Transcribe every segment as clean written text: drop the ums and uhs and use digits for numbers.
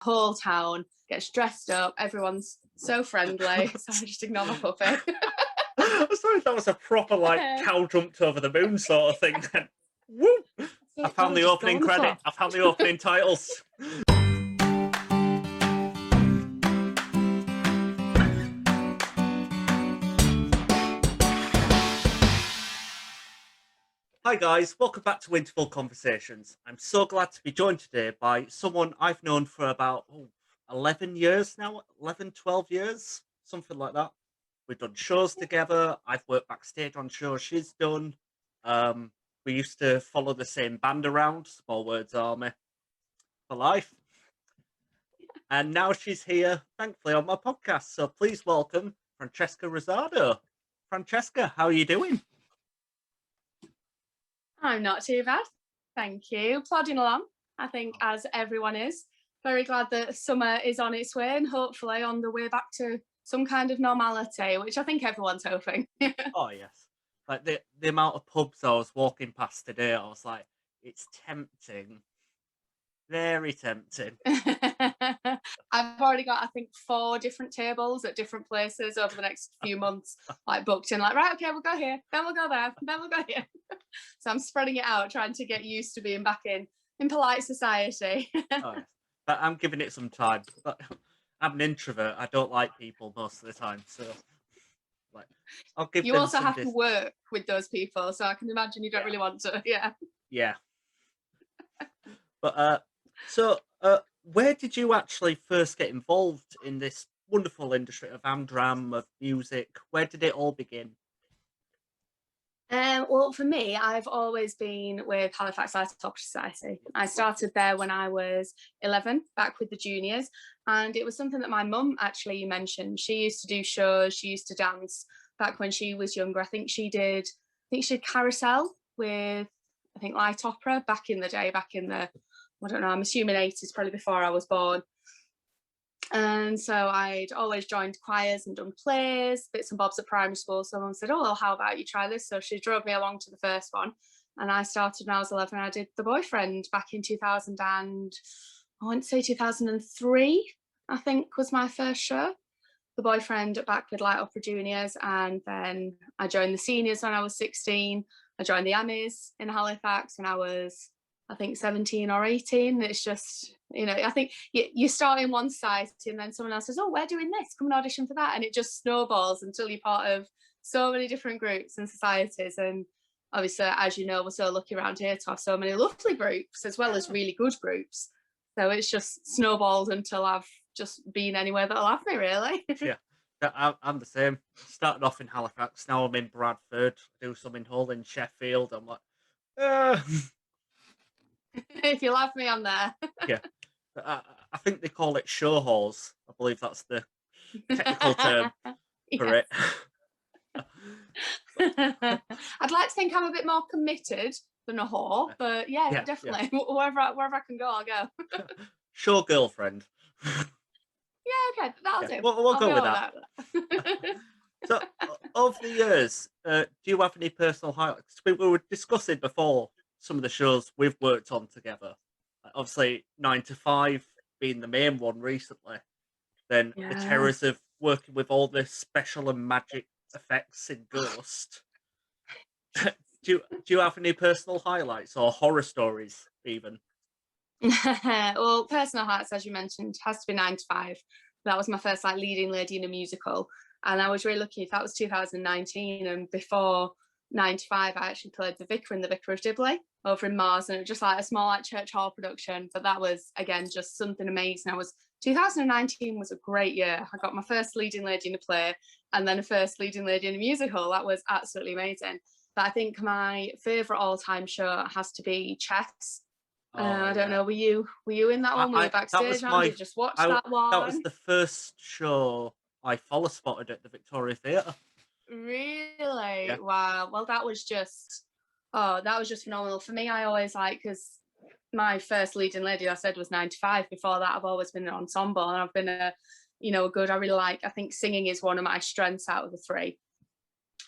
whole town gets dressed up. Everyone's so friendly. So I just ignore my puppy. I'm sorry, that was a proper like cow jumped over the moon sort of thing. Then, woo! I found the Just go opening on the credit. floor. I found the opening titles. Hi guys, welcome back to Interval Conversations. I'm so glad to be joined today by someone I've known for about 11 years now, 11, 12 years, something like that. We've done shows together. I've worked backstage on shows she's done. Um, we used to follow the same band around, Small Words Army, for life. And now she's here, thankfully, on my podcast. So please welcome Francesca Rosado. Francesca, how are you doing? I'm not too bad. Thank you. Plodding along, I think, as everyone is. Very glad that summer is on its way and hopefully on the way back to some kind of normality, which I think everyone's hoping. Oh yes. Like the amount of pubs I was walking past today, I was like, it's tempting. Very tempting. I've already got, I think, 4 different tables at different places over the next few months, like booked in, like, right, okay, we'll go here, then we'll go there, then we'll go here. So I'm spreading it out, trying to get used to being back in polite society. Oh yes. But I'm giving it some time. But I'm an introvert. I don't like people most of the time. So like I'll give You them also some have to work with those people, so I can imagine you don't really want to. Yeah. Yeah. But where did you actually first get involved in this wonderful industry of Am Dram, of music? Where did it all begin? Well, for me, I've always been with Halifax Light Opera Society. I started there when I was 11, back with the juniors, and it was something that my mum actually mentioned. She used to do shows, she used to dance back when she was younger. I think she did Carousel with, I think, light opera back in the day, back in the, I don't know, I'm assuming 80s, probably before I was born. And so I'd always joined choirs and done plays, bits and bobs at primary school. Someone said, oh, well, how about you try this? So she drove me along to the first one. And I started when I was 11. I did The Boyfriend back in 2000 and, I want to say 2003, I think was my first show. The Boyfriend back with Light Opera Juniors. And then I joined the seniors when I was 16. I joined the Emmys in Halifax when I was, I think, 17 or 18. It's just, I think you start in one society and then someone else says, oh, we're doing this, come and audition for that. And it just snowballs until you're part of so many different groups and societies. And obviously, as you know, we're so lucky around here to have so many lovely groups as well as really good groups. So it's just snowballed until I've just been anywhere that'll have me, really. Yeah. I'm the same. Started off in Halifax, now I'm in Bradford, do some in Hull, in Sheffield. I'm like, If you'll have me on there. yeah. I think they call it show halls. I believe that's the technical term for it. I'd like to think I'm a bit more committed than a whore, but yeah, definitely. Yeah. Wherever I can go, I'll go. Show girlfriend. Yeah, okay, that'll do. We'll go with that. So, over the years, do you have any personal highlights? We were discussing before some of the shows we've worked on together. Obviously, 9 to 5 being the main one recently. Then the terrors of working with all the special and magic effects in Ghost. do you have any personal highlights or horror stories even? Well, personal highlights, as you mentioned, has to be 9 to 5. That was my first leading lady in a musical, and I was really lucky. That was 2019, and before 9 to 5, I actually played the Vicar in The Vicar of Dibley over in Mars, and it was just like a small church hall production. But that was, again, just something amazing. 2019 was a great year. I got my first leading lady in a play, and then a first leading lady in a musical. That was absolutely amazing. But I think my favourite all-time show has to be Chess. I don't know. Were you in that one? Were you backstage? Did you just watch that one? That was the first show I follow spotted at the Victoria Theatre. Really? Yeah. Wow. Well, that was just phenomenal for me. I always because my first leading lady, I said, was 9 to 5. Before that, I've always been an ensemble, and I've been a good. I really I think singing is one of my strengths out of the 3.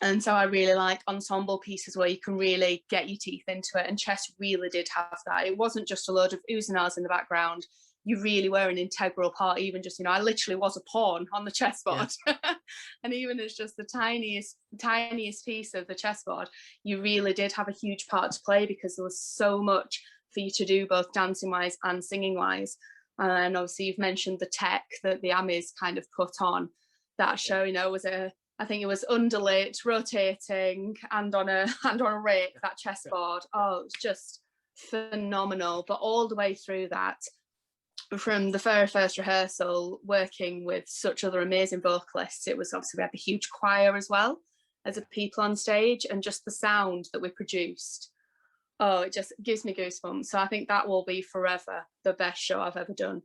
And so I really like ensemble pieces where you can really get your teeth into it. And Chess really did have that. It wasn't just a load of oohs and ahs in the background. you really were an integral part. Even just, I literally was a pawn on the chessboard. And even as just the tiniest piece of the chessboard, you really did have a huge part to play, because there was so much for you to do, both dancing wise and singing wise. And obviously you've mentioned the tech that the Amis kind of put on that show. Was I think it was undulate, rotating, and on a rake, that chessboard. Oh, it was just phenomenal. But all the way through that, from the very first rehearsal, working with such other amazing vocalists, it was obviously, we had the huge choir as well as the people on stage, and just the sound that we produced. Oh, it just gives me goosebumps. So I think that will be forever the best show I've ever done.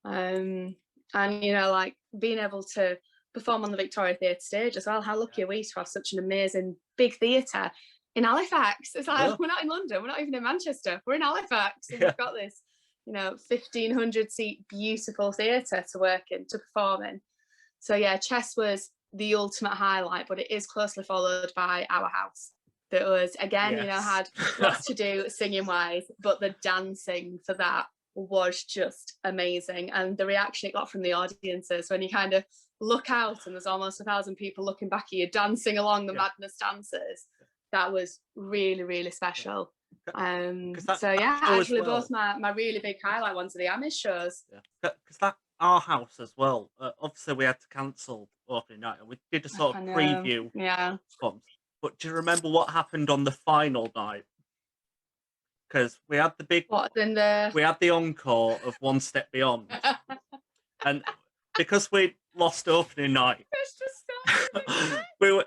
And like being able to perform on the Victoria Theatre stage as well. How lucky are we to have such an amazing big theatre in Halifax? It's like, we're not in London, we're not even in Manchester, we're in Halifax, and we've got this 1,500 seat beautiful theatre to work in, to perform in. So yeah, chess was the ultimate highlight, but it is closely followed by Our House. That was, again, had lots to do singing wise, but the dancing for that was just amazing. And the reaction it got from the audiences, when you kind of look out and there's almost 1,000 people looking back at you dancing along the Madness dances, that was really, really special. So yeah, actually both my really big highlight ones are the Amish shows. Because that Our House as well, obviously we had to cancel opening night, and we did a sort of preview. But do you remember what happened on the final night? Because we had the big, we had the encore of One Step Beyond, and because we lost opening night, we were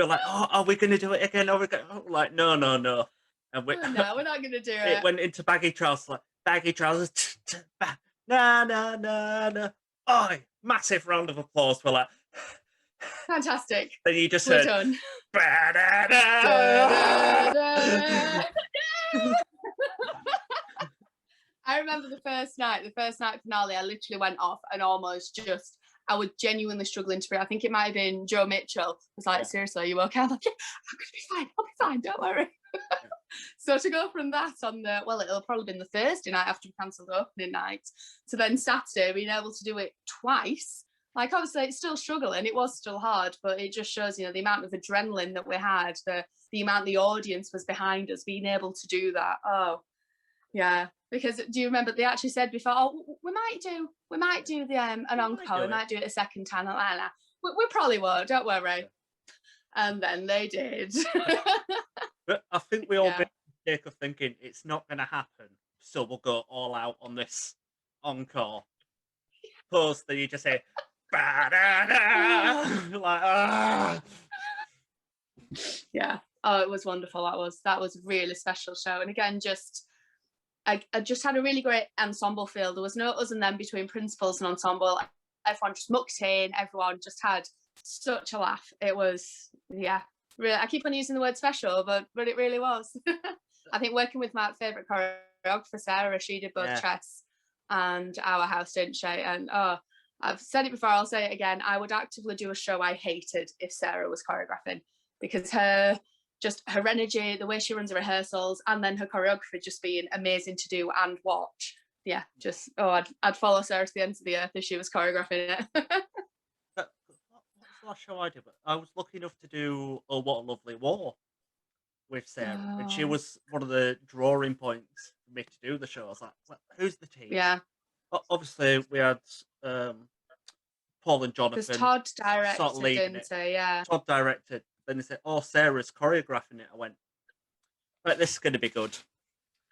like, oh, are we going to do it again? Are we like, no. And no, we're not going to do it. It went into baggy trousers, like baggy trousers. No. Oh, massive round of applause. We're like, fantastic. Then you just we're heard, done. I remember the first night finale, I literally went off and almost just, I was genuinely struggling to breathe. I think it might have been Joe Mitchell was like, seriously, are you okay? I'm like, yeah, I'm going to be fine. I'll be fine. Don't worry. So to go from that on it'll probably been the Thursday night after we cancelled opening night, to then Saturday being able to do it twice. Like, obviously it's still struggling, it was still hard, but it just shows, the amount of adrenaline that we had, the amount the audience was behind us, being able to do that. Oh, yeah. Because do you remember they actually said before, oh, we might do the an encore, we might do it a second time. We probably won't, don't worry. And then they did. But I think we all made the mistake of thinking it's not going to happen, so we'll go all out on this encore. Plus, then you just say, like, yeah. Oh, it was wonderful. That was a really special show. And again, I just had a really great ensemble feel. There was no us and them between principals and ensemble. Everyone just mucked in. Everyone just had such a laugh. It was, really. I keep on using the word special, but it really was. I think working with my favourite choreographer, Sarah, she did both chess and Our House, didn't she? And I've said it before, I'll say it again. I would actively do a show I hated if Sarah was choreographing, because her energy, the way she runs the rehearsals, and then her choreography just being amazing to do and watch. Yeah, I'd follow Sarah to the ends of the earth if she was choreographing it. What's the last show I did? I was lucky enough to do Oh What a Lovely War with Sarah, and she was one of the drawing points for me to do the show. I was like, who's the team? Yeah. Obviously, we had Paul and Jonathan. Because Todd directed, sort of leading didn't he? Yeah. Todd directed. Then they said, "Oh, Sarah's choreographing it." I went, "Right, this is going to be good."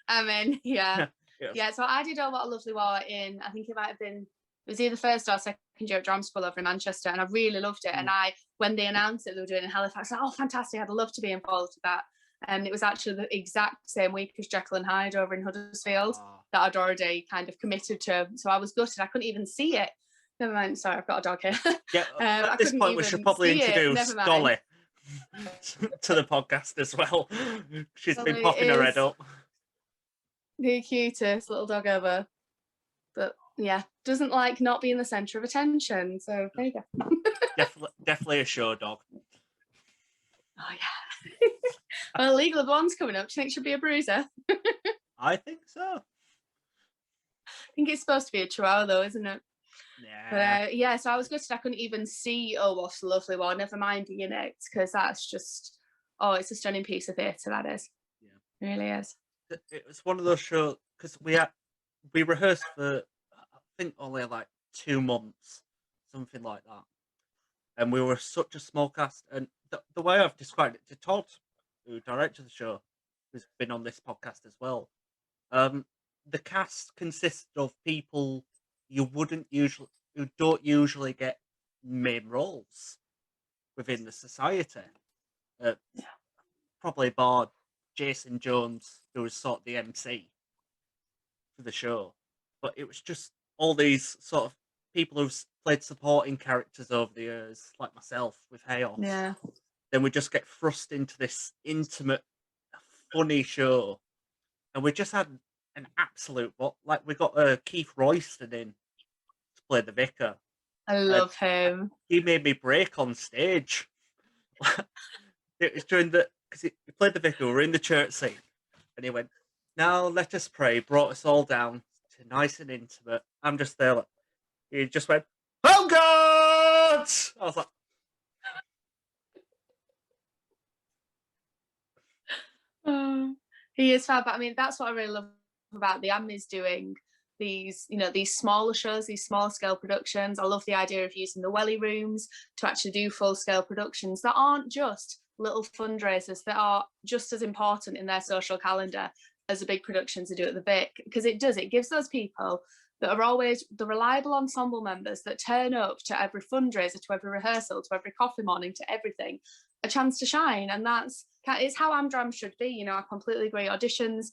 I mean, yeah. So I did Oh What a Lovely War in, I think it might have been, it was either first or second year at Dram School over in Manchester, and I really loved it. And when they announced it they were doing it in Halifax, I was like, oh, fantastic! I'd love to be involved with that. And it was actually the exact same week as Jekyll and Hyde over in Huddersfield that I'd already kind of committed to. So I was gutted. I couldn't even see it. Never mind. Sorry, I've got a dog here. Yeah. At this point, we should probably introduce Dolly to the podcast as well. She's Dolly been popping her head up. The cutest little dog ever. But yeah, doesn't like not being the centre of attention. So there you go. Definitely a show dog. Oh yeah. Well, Legal of One's coming up. Do you think she'll be a bruiser? I think so. think it's supposed to be a chihuahua though, isn't it? Yeah. But yeah, so I was gutted I couldn't even see Oh What's Lovely War, never mind being in it, because that's just, oh, it's a stunning piece of theatre, that is. Yeah. It really is. It was one of those shows because we rehearsed for I think only like 2 months, something like that, and we were such a small cast. And the way I've described it to Todd, who directed the show, who's been on this podcast as well, um, the cast consists of people who don't usually get main roles within the society. Uh, Probably bar Jason Jones, who was sort of the MC for the show. But it was just all these sort of people who've played supporting characters over the years, like myself with Chaos. Yeah. Then we just get thrust into this intimate, funny show, and we just had an absolute like we got Keith Royston in to play the vicar. I love him. He made me break on stage. It was during because he played the vicar. We were in the church scene, and he went, "Now let us pray." Brought us all down to nice and intimate. I'm just there. Like, he just went, "Oh God!" I was like, He is fab. But I mean, that's what I really love about the Am is doing these, these smaller shows, these small scale productions. I love the idea of using the welly rooms to actually do full scale productions that aren't just little fundraisers, that are just as important in their social calendar as the big productions they do at the Vic, because it gives those people that are always the reliable ensemble members that turn up to every fundraiser, to every rehearsal, to every coffee morning, to everything, a chance to shine. And it's how Am Dram should be. I completely agree. Auditions,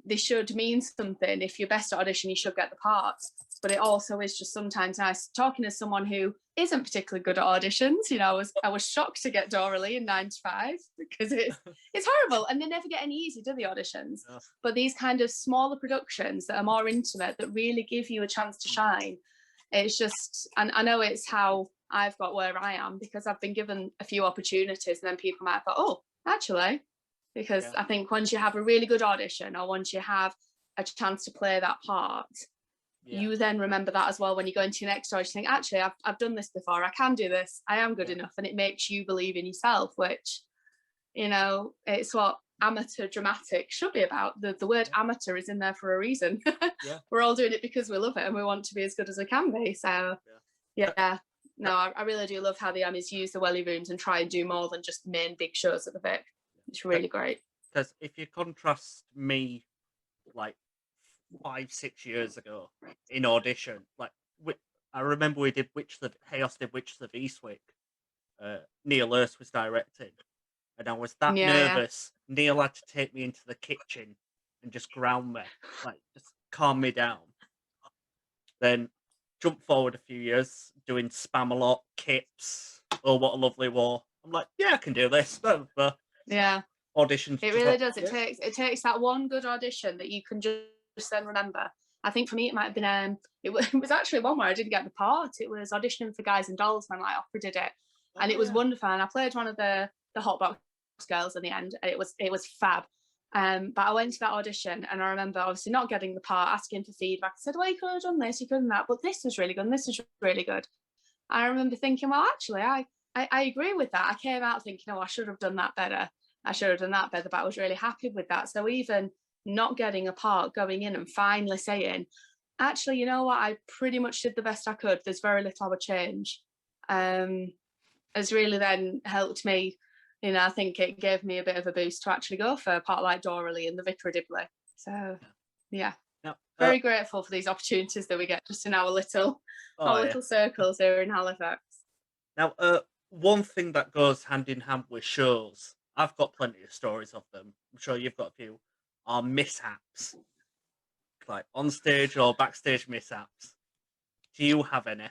they should mean something. If you're best at audition, you should get the parts. But it also is just sometimes nice, talking as someone who isn't particularly good at auditions. I was shocked to get Dora Lee in 9 to 5 because it's horrible, and they never get any easy, do the auditions? Yeah. But these kind of smaller productions that are more intimate, that really give you a chance to shine, it's just, and I know it's how I've got where I am, because I've been given a few opportunities, and then people might go, oh, actually, because I think once you have a really good audition, or once you have a chance to play that part, you then remember that as well when you go into your next audition. You think, actually, I've done this before, I can do this, I am good enough, and it makes you believe in yourself, which, it's what amateur dramatic should be about. The word amateur is in there for a reason. We're all doing it because we love it and we want to be as good as we can be. So no, I really do love how the Amis use the welly rooms and try and do more than just main big shows at the Vic. It's really great. Because if you contrast me like 5-6 years ago in audition, like I remember we did Chaos did Witches of Eastwick. Neil Erse was directing, and I was that nervous. Neil had to take me into the kitchen and just ground me, like just calm me down. Then jump forward a few years, doing Spamalot, Kips, Oh What a Lovely War. I'm like, yeah, I can do this. Yeah. Auditions. It really does. It takes that one good audition that you can just then remember. I think for me, it might have been it was actually one where I didn't get the part. It was auditioning for Guys and Dolls when Light Opera did it, and it was wonderful. And I played one of the hot box girls in the end, and it was fab. But I went to that audition, and I remember obviously not getting the part, asking for feedback. I said, well, you could have done this, you could have done that, but this was really good, and this was really good. I remember thinking, well, actually, I agree with that. I came out thinking, oh, I should have done that better. I should have done that better, but I was really happy with that. So even not getting a part, going in and finally saying, actually, you know what, I pretty much did the best I could, there's very little I would change, has really then helped me. I think it gave me a bit of a boost to actually go for a part like Dora Lee and the Vicar of Dibley. So yeah, very grateful for these opportunities that we get just in our little circles here in Halifax. Now, one thing that goes hand in hand with shows, I've got plenty of stories of them, I'm sure you've got a few, are mishaps, like on stage or backstage mishaps. Do you have any?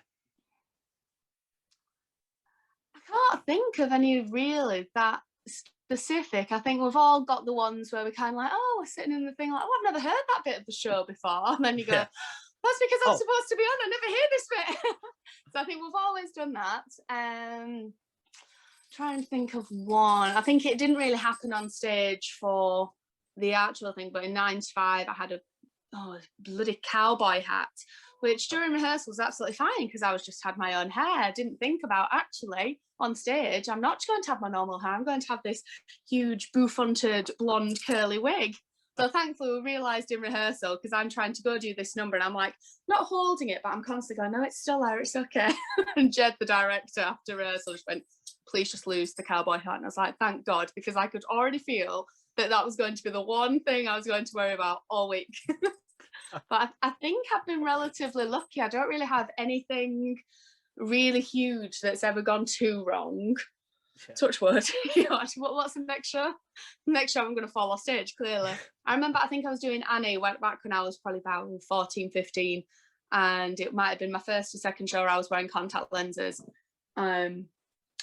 I can't think of any really that specific. I think we've all got the ones where we're kind of like, oh, we're sitting in the thing like, oh, I've never heard that bit of the show before. And then you go, that's because I'm supposed to be on, I never hear this bit. So I think we've always done that. Trying to think of one. I think it didn't really happen on stage for the actual thing, but in 9 to 5, I had bloody cowboy hat, which during rehearsals was absolutely fine because I was just had my own hair. I didn't think about actually on stage, I'm not going to have my normal hair. I'm going to have this huge bouffanted blonde curly wig. So thankfully we realised in rehearsal, because I'm trying to go do this number and I'm like, not holding it, but I'm constantly going, no, it's still there, it's okay. And Jed, the director, after rehearsal just went, please just lose the cowboy hat. And I was like, thank God, because I could already feel that was going to be the one thing I was going to worry about all week. But I think I've been relatively lucky. I don't really have anything really huge that's ever gone too wrong. Yeah. Touch wood. What's the next show? Next show I'm going to fall off stage, clearly. I remember, I think I was doing Annie back when I was probably about 14, 15, and it might have been my first or second show where I was wearing contact lenses. And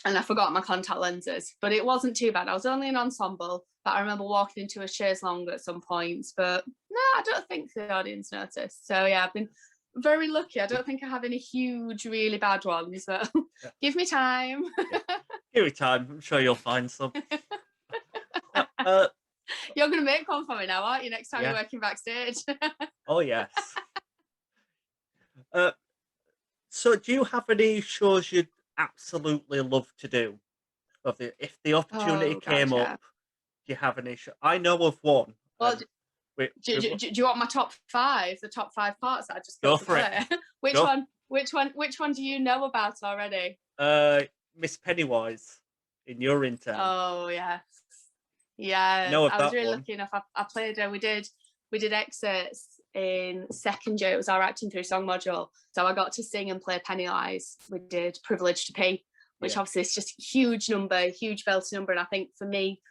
I forgot my contact lenses, but it wasn't too bad. I was only an ensemble, but I remember walking into a chaise longue at some points, but no, I don't think the audience noticed. So yeah, I've been very lucky. I don't think I have any huge, really bad ones, but yeah. Give me time. Yeah. Give me time. I'm sure you'll find some. You're going to make one for me now, aren't you, next time you're working backstage? Oh, yes. So do you have any shows you'd absolutely love to do? If the opportunity came up, do you have any show? I know of one. Well, do you want my top 5? The top 5 parts that I just go for it. Which one do you know about already? Miss Pennywise in your intern. Oh yes. Yeah, I was really lucky enough. I played we did excerpts in second year. It was our acting through song module, so I got to sing and play Pennywise. We did Privilege to Pee, which obviously is just a huge number, huge belting number. And I think for me,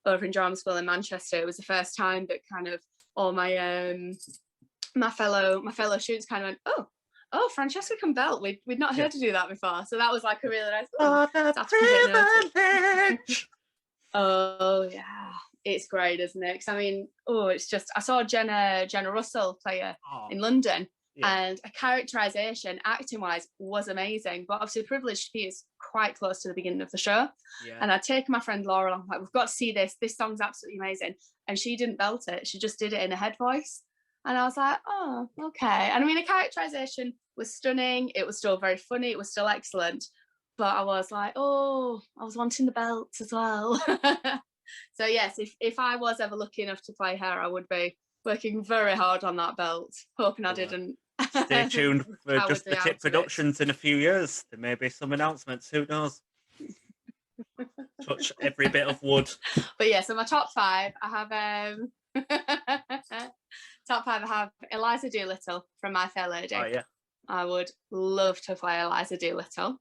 over in drama school in Manchester, it was the first time that kind of all my my fellow students kind of went, oh, Francesca can belt. We'd not heard her do that before, so that was like a really nice. Oh yeah, it's great, isn't it? Because I mean, it's just, I saw Jenna Russell play her in London, and a characterization, acting wise, was amazing. But obviously, Privileged to Be is quite close to the beginning of the show, and I'd taken my friend Laura. I'm like, we've got to see this. This song's absolutely amazing, and she didn't belt it. She just did it in a head voice, and I was like, oh, okay. And I mean, the characterization was stunning. It was still very funny. It was still excellent. But I was like, I was wanting the belt as well. So yes, if I was ever lucky enough to play her, I would be working very hard on that belt, hoping I didn't. Stay tuned for Just the Tip Productions in a few years. There may be some announcements, who knows? Touch every bit of wood. But yeah, so my top 5, I have top 5, I have Eliza Doolittle from My Fair Lady. Oh yeah. I would love to play Eliza Doolittle.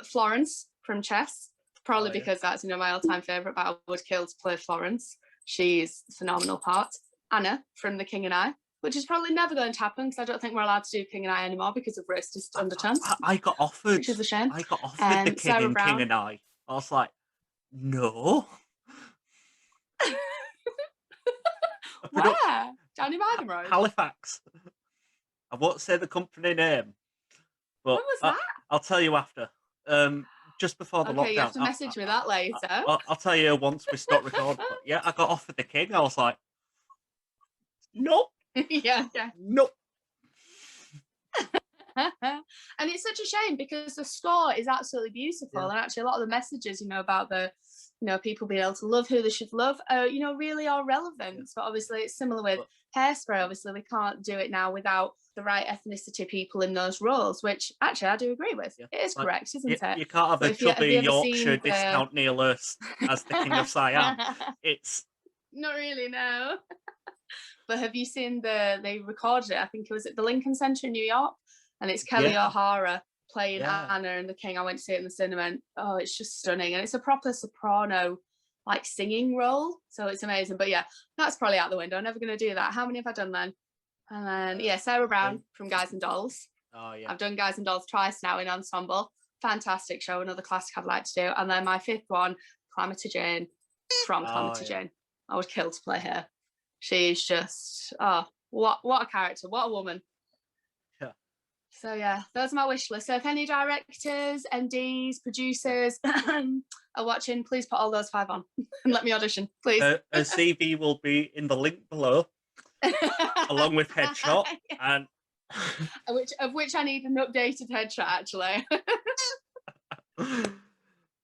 Florence from Chess, probably because that's my all-time favourite, but I would kill to play Florence. She's a phenomenal part. Anna from The King and I, which is probably never going to happen because I don't think we're allowed to do King and I anymore because of racist undertones. I got offered. Which is a shame. I got offered The King and King and I. I was like, no. Where? Down in Magnum Road? Halifax. I won't say the company name. But when was that? I'll tell you after. Just before the lockdown. Okay, you have to message me that later. I'll tell you once we stop recording. But yeah, I got offered The King. I was like, nope. yeah. Nope. And it's such a shame because the score is absolutely beautiful, and actually a lot of the messages, about the, people being able to love who they should love, really are relevant. But obviously it's similar with Hairspray. Obviously we can't do it now without the right ethnicity people in those roles, which actually I do agree with. It is correct, isn't it? You can't have a chubby Yorkshire discount Neil Hurst as the King of Siam. It's not really, no. But have you seen they recorded it, I think it was at the Lincoln Center in New York, and it's Kelly O'Hara playing Anna and the King. I went to see it in the cinema, and it's just stunning, and it's a proper soprano like singing role, so it's amazing. But yeah, that's probably out the window. I'm never going to do that. How many have I done then? And then Sarah Brown from Guys and Dolls. Oh yeah, I've done Guys and Dolls twice now in ensemble. Fantastic show, another classic I'd like to do. And then my 5th one, Calamity Jane from Calamity Jane. I would kill to play her. She's just what a character, what a woman. Yeah. So yeah, those are my wish list. So if any directors, MDs, producers are watching, please put all those 5 on and let me audition, please. A CV will be in the link below. along with Headshot, and of which I need an updated headshot actually.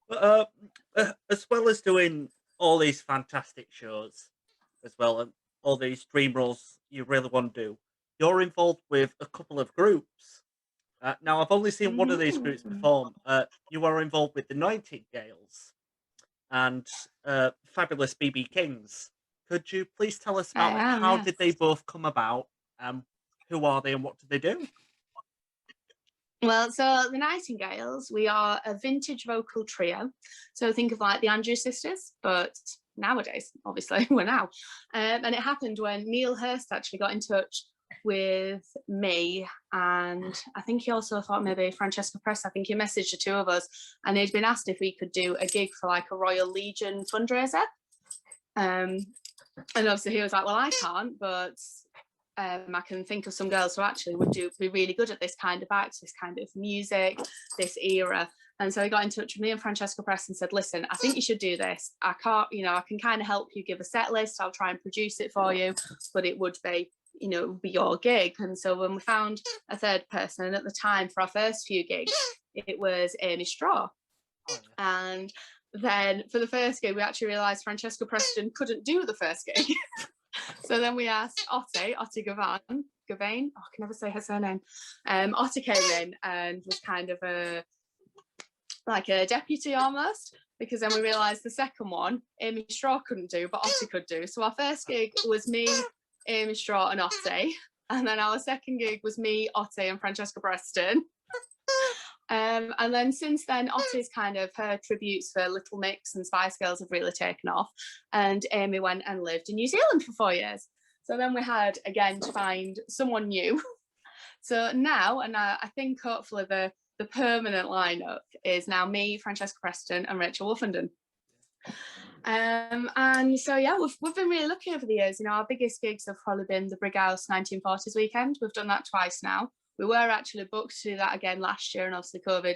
uh, as well as doing all these fantastic shows, as well, and all these dream roles you really want to do, you're involved with a couple of groups. Now, I've only seen one of these groups Mm. perform. You are involved with the Nightingales and fabulous BB Kings. Could you please tell us I about am, how did they yes. both come about? Who are they and what do they do? Well, so the Nightingales, we are a vintage vocal trio. So think of like the Andrews sisters, but nowadays, obviously, we're now. And it happened when Neil Hurst actually got in touch with me, and I think he also thought maybe Francesca Press. I think he messaged the two of us, and they'd been asked if we could do a gig for like a Royal Legion fundraiser. And obviously he was like, well, I can't, but I can think of some girls who actually would be really good at this kind of act, this kind of music, this era. And so he got in touch with me and Francesca Press and said, listen, I think you should do this. I can't, I can kind of help you give a set list. I'll try and produce it for you, but it would be, it would be your gig. And so when we found a third person, and at the time for our first few gigs, it was Amy Straw. Oh, yeah. And then for the first gig, we actually realised Francesca Preston couldn't do the first gig. So then we asked Otti Gavain, I can never say her surname. Otti came in and was kind of like a deputy almost, because then we realised the second one, Amy Straw couldn't do, but Otti could do. So our first gig was me, Amy Straw and Otti. And then our second gig was me, Otti and Francesca Preston. And then since then, Otti's kind of her tributes for Little Mix and Spice Girls have really taken off. And Amy went and lived in New Zealand for 4 years. So then we had, again, to find someone new. So now, and I think hopefully the permanent lineup is now me, Francesca Preston and Rachel Wolfenden. And so, yeah, we've been really lucky over the years. Our biggest gigs have probably been the Brighouse 1940s weekend. We've done that twice now. We were actually booked to do that again last year, and obviously COVID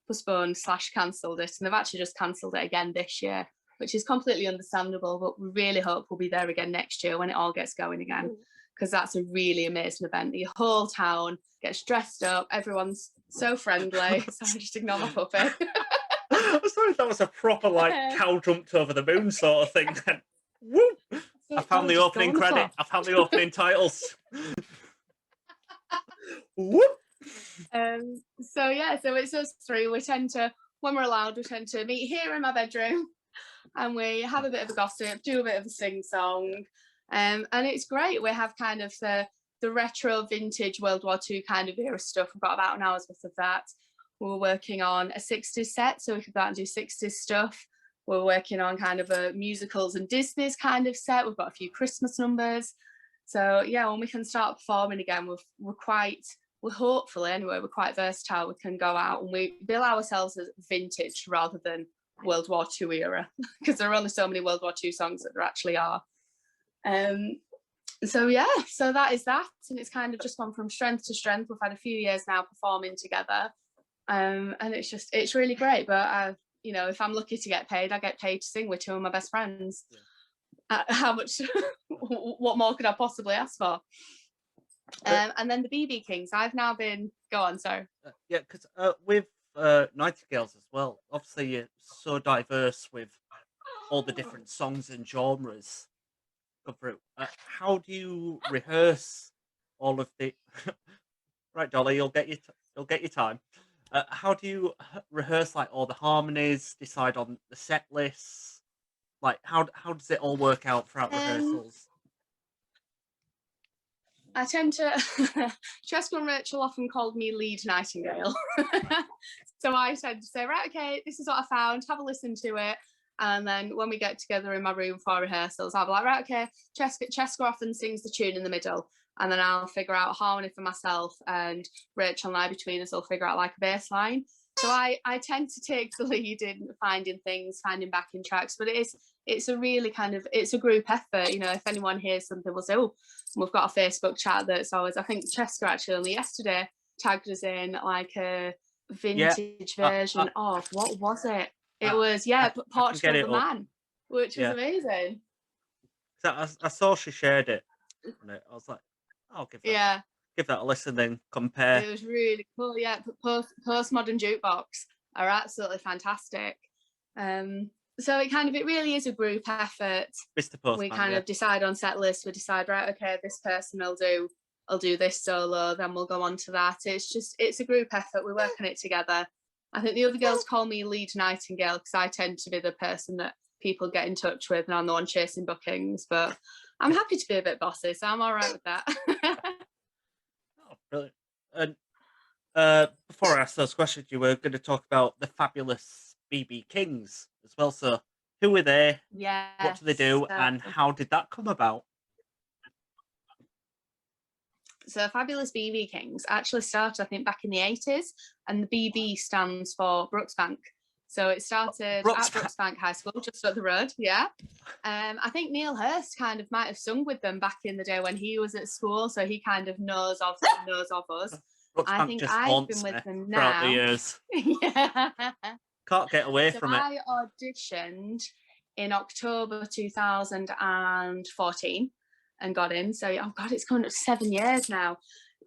postponed / cancelled it, and they've actually just cancelled it again this year, which is completely understandable, but we really hope we'll be there again next year when it all gets going again, because that's a really amazing event. The whole town gets dressed up, everyone's so friendly. Sorry, just ignore my puppy. I'm sorry, that was a proper cow jumped over the moon sort of thing then. Woo! I found the opening credit. I found the opening titles. Whoop. So it's us three. We tend to, when we're allowed, we tend to meet here in my bedroom, and we have a bit of a gossip, do a bit of a sing song, and it's great. We have kind of the retro vintage World War II kind of era stuff. We've got about an hour's worth of that. We're working on a 60s set, so we could go out and do 60s stuff. We're working on kind of a musicals and Disney's kind of set. We've got a few Christmas numbers. So yeah, when we can start performing again, we're hopefully anyway, we're quite versatile. We can go out and we bill ourselves as vintage rather than World War II era, because there are only so many World War II songs that there actually are. So yeah, so that is that, and it's kind of just gone from strength to strength. We've had a few years now performing together, and it's really great. But if I'm lucky to get paid, I get paid to sing with two of my best friends. Yeah. How much? What more could I possibly ask for? And then the BB Kings, I've now been. Go on, sorry. Yeah, because with Nightingales as well, obviously you're so diverse with all the different songs and genres come through. How do you rehearse all of the? Right, Dolly, you'll get your time. How do you rehearse all the harmonies? Decide on the set lists. How does it all work out throughout rehearsals? I tend to, Francesca and Rachel often called me lead Nightingale. So I tend to say, right, okay, this is what I found, have a listen to it. And then when we get together in my room for rehearsals, I'll be like, right, okay, Francesca often sings the tune in the middle. And then I'll figure out harmony for myself, and Rachel and I between us will figure out a bass line. So I tend to take the lead in finding things, finding backing tracks, but it's a really kind of, it's a group effort. If anyone hears something, we'll say, oh, we've got a Facebook chat that's always, I think Cheska actually only yesterday tagged us in a vintage version of, what was it? It was, Portugal the Man, which was amazing. So I saw she shared it, on it. I was like, I'll Yeah, give that a listen, then compare. it was really cool. Yeah, postmodern jukebox are absolutely fantastic. So it really is a group effort. Mr. We Postman, kind yeah. of decide on set lists. We decide, right, okay, this person will do this solo, then we'll go on to that. It's a group effort. We work on it together. I think the other girls call me lead Nightingale because I tend to be the person that people get in touch with, and I'm the one chasing bookings. But I'm happy to be a bit bossy, so I'm all right with that. Oh, brilliant. And before I ask those questions, you were going to talk about the fabulous BB Kings as well. So, who were they? Yeah. What do they do? And how did that come about? So Fabulous BB Kings actually started, I think, back in the 80s, and the BB stands for Brooksbank. So it started at Brooksbank High School, just up the road. Yeah. I think Neil Hurst kind of might have sung with them back in the day when he was at school, so he kind of knows of us. I think I've been with them now. The years. Yeah. Can't get away from it. I auditioned in October 2014 and got in. So, oh God, it's coming up to 7 years now.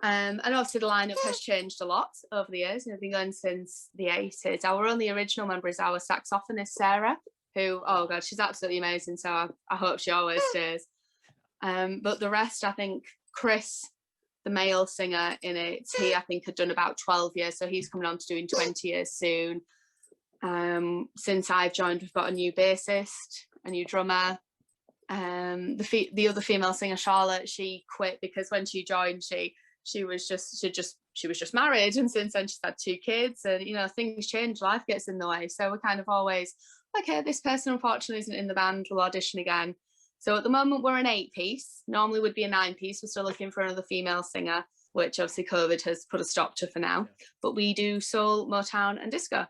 And obviously the lineup has changed a lot over the years. I've been going since the 80s. Our only original member is our saxophonist, Sarah, who, oh God, she's absolutely amazing. So I hope she always stays. But the rest, I think Chris, the male singer in it, he, I think, had done about 12 years. So he's coming on to doing 20 years soon. Since I've joined, we've got a new bassist, a new drummer. The other female singer, Charlotte, she quit because when she joined, she was just married, and since then she's had 2 kids, and things change, life gets in the way. So we're kind of always, okay, this person unfortunately isn't in the band, we'll audition again. So at the moment we're an 8-piece. Normally would be a 9-piece. We're still looking for another female singer, which obviously COVID has put a stop to for now. But we do soul, Motown, and disco.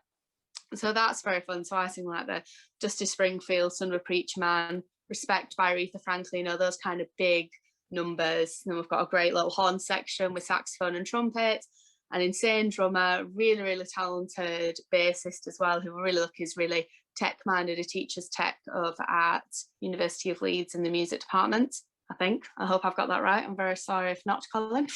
So that's very fun. So I sing like the Dusty Springfield, Son of a Preacher Man, Respect by Aretha Franklin, those kind of big numbers. And then we've got a great little horn section with saxophone and trumpet, an insane drummer, really, really talented bassist as well, who we're really lucky is really tech-minded. He teaches tech over at University of Leeds in the music department, I think. I hope I've got that right. I'm very sorry if not, Colin.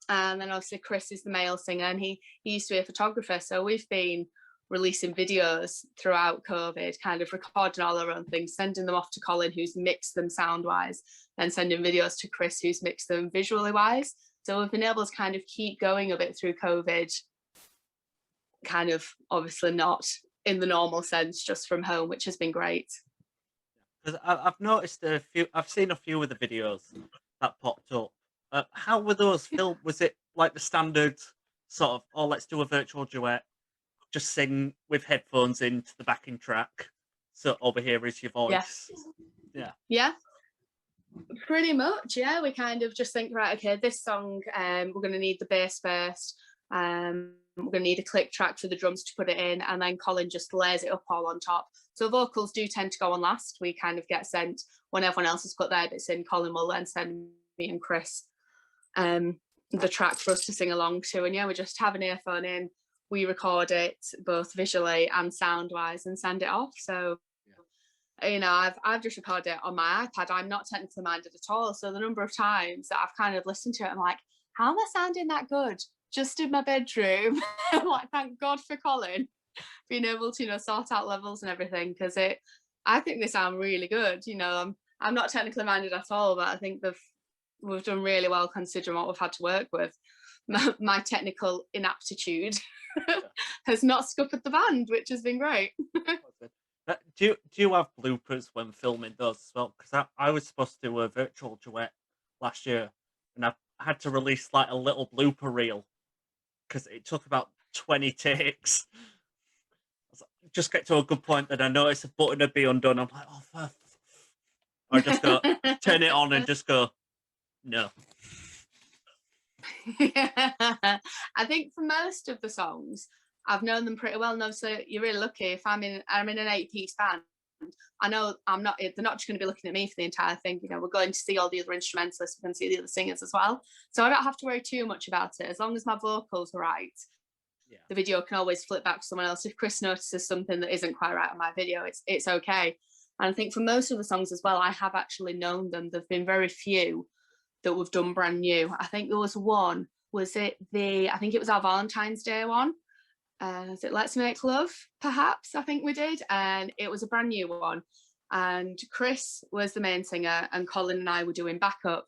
And then obviously Chris is the male singer, and he used to be a photographer. So we've been releasing videos throughout COVID, kind of recording all our own things, sending them off to Colin, who's mixed them sound-wise, then sending videos to Chris, who's mixed them visually-wise. So we've been able to kind of keep going a bit through COVID, kind of obviously not in the normal sense, just from home, which has been great. Because I've noticed I've seen a few of the videos that popped up. How were those filmed? Was it like the standard sort of, oh, let's do a virtual duet, just sing with headphones into the backing track, so over here is your voice? Yeah, pretty much. Yeah, we kind of just think, right, okay, this song, we're going to need the bass first, we're going to need a click track for the drums to put it in, and then Colin just layers it up all on top. So vocals do tend to go on last. We kind of get sent when everyone else has put their bits in. Colin will then send me and Chris the track for us to sing along to, and we just have an earphone in, we record it both visually and sound wise and send it off. So I've just recorded it on my iPad. I'm not technically minded at all, so the number of times that I've kind of listened to it, I'm like, how am I sounding that good just in my bedroom? I'm like, thank God for Colin being able to sort out levels and everything, because I think they sound really good. I'm not technically minded at all, but I think we've done really well considering what we've had to work with. My technical inaptitude has not scuppered the band, which has been great. Do you have bloopers when filming those as well? Because I was supposed to do a virtual duet last year, and I had to release like a little blooper reel because it took about 20 takes. Just get to a good point that I noticed a button would be undone. I'm like, oh, I just go turn it on and just go, no. I think for most of the songs, I've known them pretty well. And obviously, you're really lucky. If I'm in an 8-piece band, I know I'm not. They're not just going to be looking at me for the entire thing. We're going to see all the other instrumentalists. We're going to see the other singers as well. So I don't have to worry too much about it. As long as my vocals are right, the video can always flip back to someone else. If Chris notices something that isn't quite right on my video, it's okay. And I think for most of the songs as well, I have actually known them. There've been very few that we've done brand new. I think there was one, I think it was our Valentine's Day one. Is it Let's Make Love, perhaps, I think we did. And it was a brand new one. And Chris was the main singer and Colin and I were doing backup.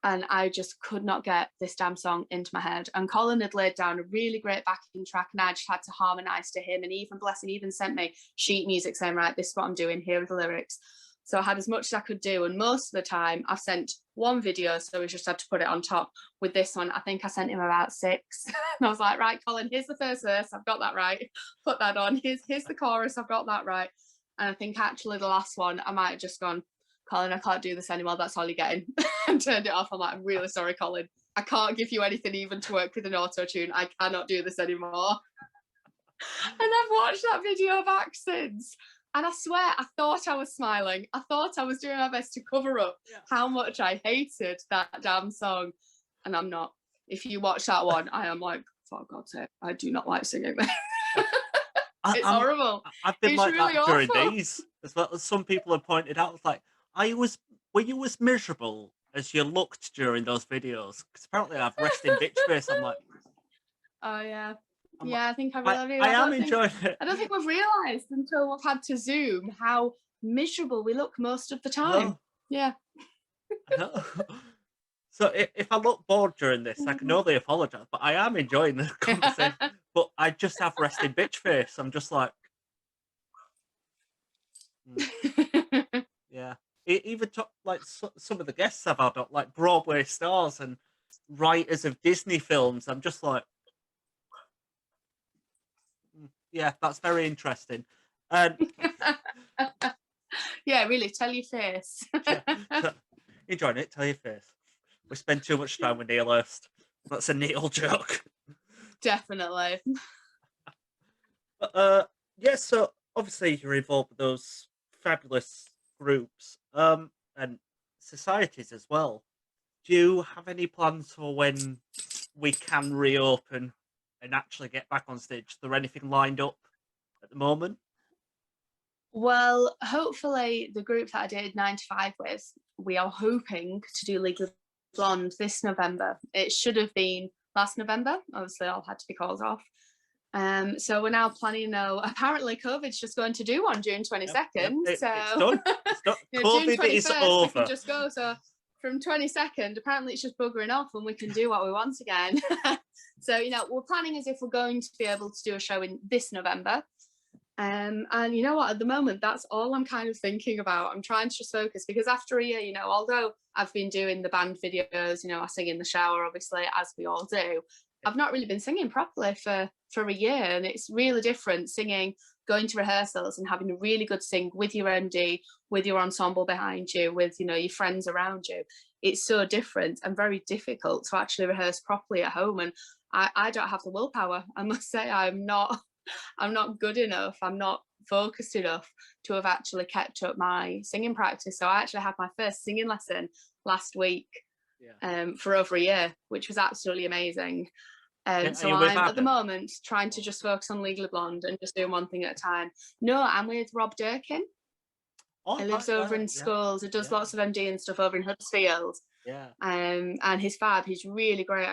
And I just could not get this damn song into my head. And Colin had laid down a really great backing track and I just had to harmonise to him. And even, bless him, even sent me sheet music saying, right, this is what I'm doing, here are the lyrics. So I had as much as I could do. And most of the time I've sent one video, so we just had to put it on top. With this one, I think I sent him about 6. And I was like, right, Colin, here's the first verse, I've got that right. Put that on. Here's the chorus, I've got that right. And I think actually the last one, I might have just gone, Colin, I can't do this anymore, that's all you're getting. And turned it off. I'm like, I'm really sorry, Colin. I can't give you anything even to work with an auto-tune. I cannot do this anymore. And I've watched that video back since. And I swear, I thought I was smiling. I thought I was doing my best to cover up how much I hated that damn song. And I'm not. If you watch that one, I am like, for God's sake, I do not like singing this. It's horrible. I've been it's like really that during awful. these, as well as some people have pointed out. It's like, were you as miserable as you looked during those videos? Because apparently I've resting bitch face. I'm like, oh yeah. I'm Yeah, like, I think I really do. I am enjoying it. I don't think we've realised until we've had to Zoom how miserable we look most of the time. No. Yeah. No. So if I look bored during this, I can only apologise, but I am enjoying the conversation. But I just have resting bitch face. I'm just like, yeah. Even like some of the guests I've had, like Broadway stars and writers of Disney films. I'm just like, yeah, that's very interesting. And yeah, really, tell your face. so, enjoying it? Tell your face. We spend too much time with Neil Hurst. That's a Neil joke. Definitely. But yeah, so obviously you're involved with those fabulous groups and societies as well. Do you have any plans for when we can reopen and actually get back on stage? Is there anything lined up at the moment? Well, hopefully the group that I did 9 to 5 with, we are hoping to do Legally Blonde this November. It should have been last November. Obviously, all had to be called off. So we're now planning, apparently COVID's just going to do on June 22nd. Yep. So It's done. It's done. June COVID is 21st, over. we can just go. So from 22nd, apparently it's just buggering off and we can do what we want again. So, we're planning as if we're going to be able to do a show in this November. And you know what, at the moment, that's all I'm kind of thinking about. I'm trying to just focus because after a year, although I've been doing the band videos, I sing in the shower, obviously, as we all do. I've not really been singing properly for a year, and it's really different singing, going to rehearsals and having a really good sing with your MD, with your ensemble behind you, with your friends around you. It's so different and very difficult to actually rehearse properly at home, and I don't have the willpower. I must say, I'm not good enough. I'm not focused enough to have actually kept up my singing practice. So I actually had my first singing lesson last week for over a year, which was absolutely amazing. So I'm at the moment trying to just focus on Legally Blonde and just doing one thing at a time. No, I'm with Rob Durkin. He lives over in Schools. He does lots of MD and stuff over in Huddersfield. Yeah. And he's fab. He's really great.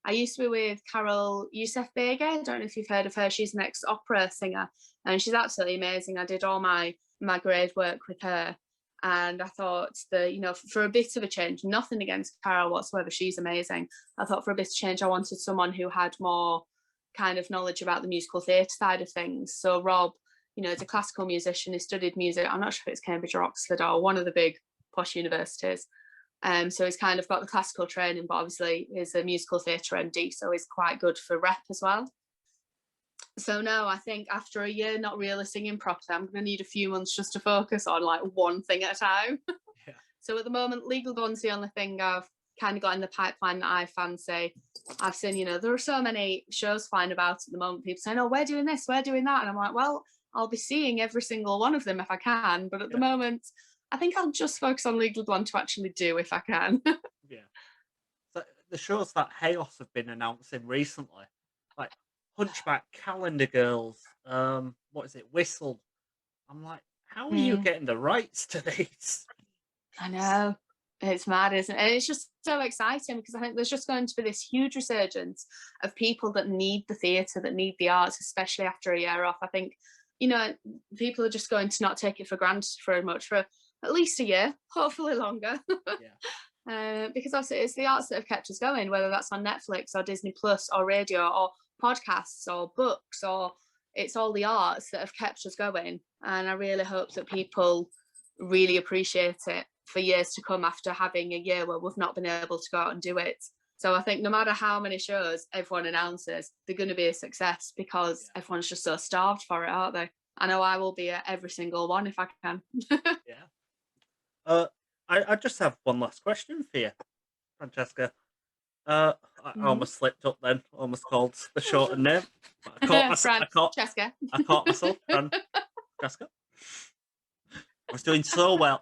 I used to be with Carol Youssef Bega. I don't know if you've heard of her. She's an ex-opera singer, and she's absolutely amazing. I did all my grade work with her, and I thought that, for a bit of a change, nothing against Carol whatsoever, she's amazing. I thought for a bit of change, I wanted someone who had more kind of knowledge about the musical theatre side of things. So Rob, is a classical musician. He studied music. I'm not sure if it's Cambridge or Oxford or one of the big posh universities. So he's kind of got the classical training, but obviously he's a musical theatre MD, so he's quite good for rep as well. So no, I think after a year not really singing properly, I'm going to need a few months just to focus on like one thing at a time. Yeah. So at the moment, Legal Blonde's the only thing I've kind of got in the pipeline that I fancy. I've seen, there are so many shows flying about at the moment. People saying, oh, we're doing this, we're doing that. And I'm like, well, I'll be seeing every single one of them if I can. But at the moment, I think I'll just focus on Legal Blonde to actually do if I can. Yeah. So the shows that Chaos have been announcing recently, like Hunchback, Calendar Girls, what is it, Whistle. I'm like, How are you getting the rights to these? I know. It's mad, isn't it? And it's just so exciting because I think there's just going to be this huge resurgence of people that need the theatre, that need the arts, especially after a year off. I think, you know, people are just going to not take it for granted very much for at least a year, hopefully longer. Because obviously it's the arts that have kept us going, whether that's on Netflix or Disney Plus or radio or podcasts or books, or it's all the arts that have kept us going. And I really hope that people really appreciate it for years to come after having a year where we've not been able to go out and do it. So I think no matter how many shows everyone announces, they're going to be a success because everyone's just so starved for it, aren't they? I know I will be at every single one if I can. I just have one last question for you, Francesca. I almost slipped up then, almost called the shortened name. I caught Francesca. I caught myself, Francesca. I was doing so well.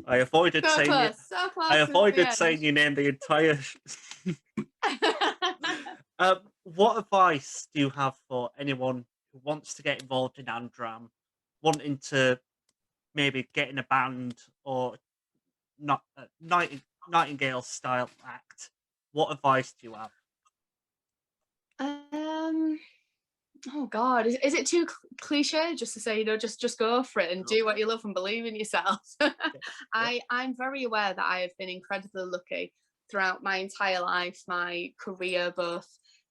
I avoided saying your name the entire. What advice do you have for anyone who wants to get involved in Am Dram, wanting to maybe get in a band or not Nightingale style act? What advice do you have? Oh God, is it too cliche just to say, you know, just go for it and do what you love and believe in yourself? I'm very aware that I have been incredibly lucky throughout my entire life, my career, both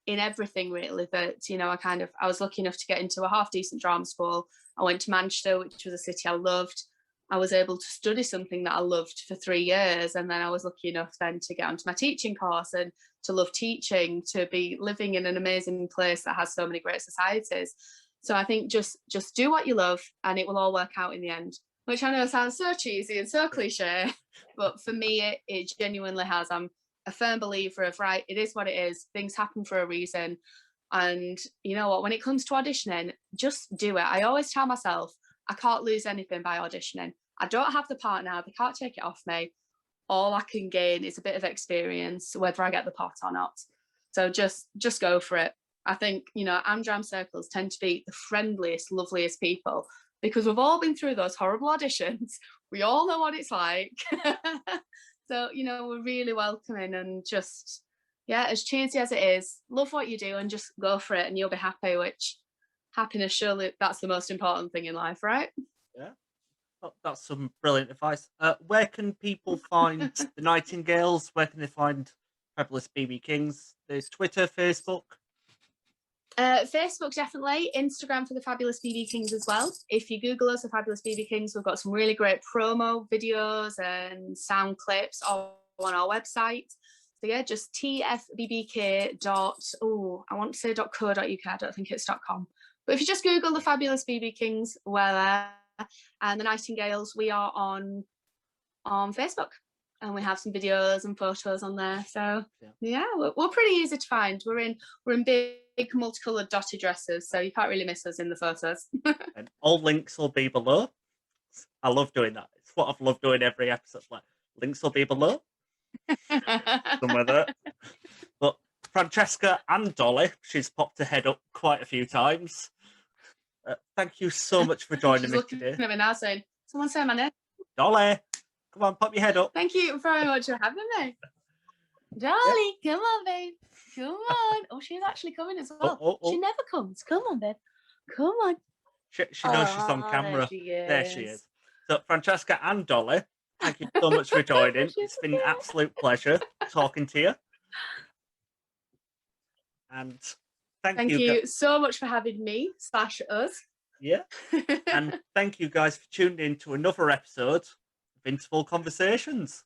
in everything really, that, you know, I was lucky enough to get into a half decent drama school. I went to Manchester, which was a city I loved. I was able to study something that I loved for 3 years, and then I was lucky enough then to get onto my teaching course and to love teaching, to be living in an amazing place that has so many great societies. So I think just do what you love and it will all work out in the end, which I know sounds so cheesy and so cliche, but for me it genuinely has. I'm a firm believer of, right, it is what it is, things happen for a reason. And you know what, when it comes to auditioning, just do it. I always tell myself I can't lose anything by auditioning. I don't have the part now, they can't take it off me. All I can gain is a bit of experience, whether I get the part or not. So just go for it. I think, you know, Am Dram circles tend to be the friendliest, loveliest people because we've all been through those horrible auditions. We all know what it's like. So, you know, we're really welcoming and just, as cheesy as it is, love what you do and just go for it and you'll be happy, which happiness, surely that's the most important thing in life, right? Yeah. That's some brilliant advice. Where can people find the Nightingales? Where can they find Fabulous BB Kings? There's Twitter, Facebook. Facebook, definitely. Instagram for the Fabulous BB Kings as well. If you Google us, the Fabulous BB Kings, we've got some really great promo videos and sound clips all on our website. So yeah, just tfbbk dot, I want to say .co.uk, I don't think it's .com. But if you just Google the Fabulous BB Kings, we're there. And the Nightingales, we are on Facebook, and we have some videos and photos on there. So we're pretty easy to find. We're in big multicolored dotted dresses, so you can't really miss us in the photos. And all links will be below. I love doing that. It's what I've loved doing every episode. Like, links will be below. Somewhere there. But Francesca and Dolly, she's popped her head up quite a few times. Thank you so much for joining me today. At me now saying, someone say my name. Dolly, come on, pop your head up. Thank you very much for having me. Dolly, come on, babe. Come on. Oh, she's actually coming as well. She never comes. Come on, babe. Come on. She knows she's on camera. There she is. So, Francesca and Dolly, thank you so much for joining. It's been an absolute pleasure talking to you. And thank you so much for having me / us. Yeah. And thank you guys for tuning in to another episode of Interval Conversations.